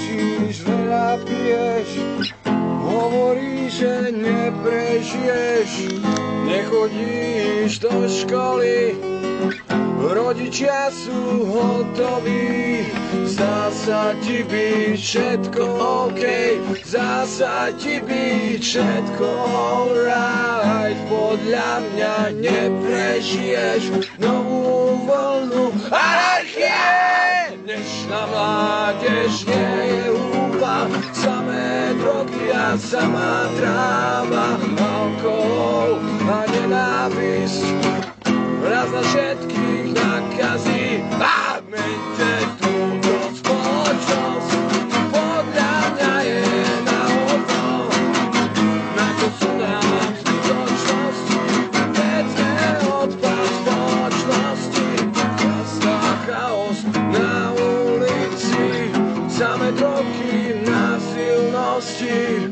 kričíš, veľa piješ, hovoríš, že neprežiješ, nechodíš do školy, rodičia sú hotoví, zdá sa ti byť všetko OK, zdá sa ti byť všetko alright, podľa mňa neprežiješ novú vlnu anarchie. Dnešná mládež nie je húpa, samé drogy a samá tráva, alkohol a nenávisť raz na všetkých nakazí a mente túto spoločnosť. Podľa mňa je na hovno, na to sú nám zbytočnosti, keď sme odpad spoločnosti. Nastá chaos na ulici, samé drogy, násilnosti.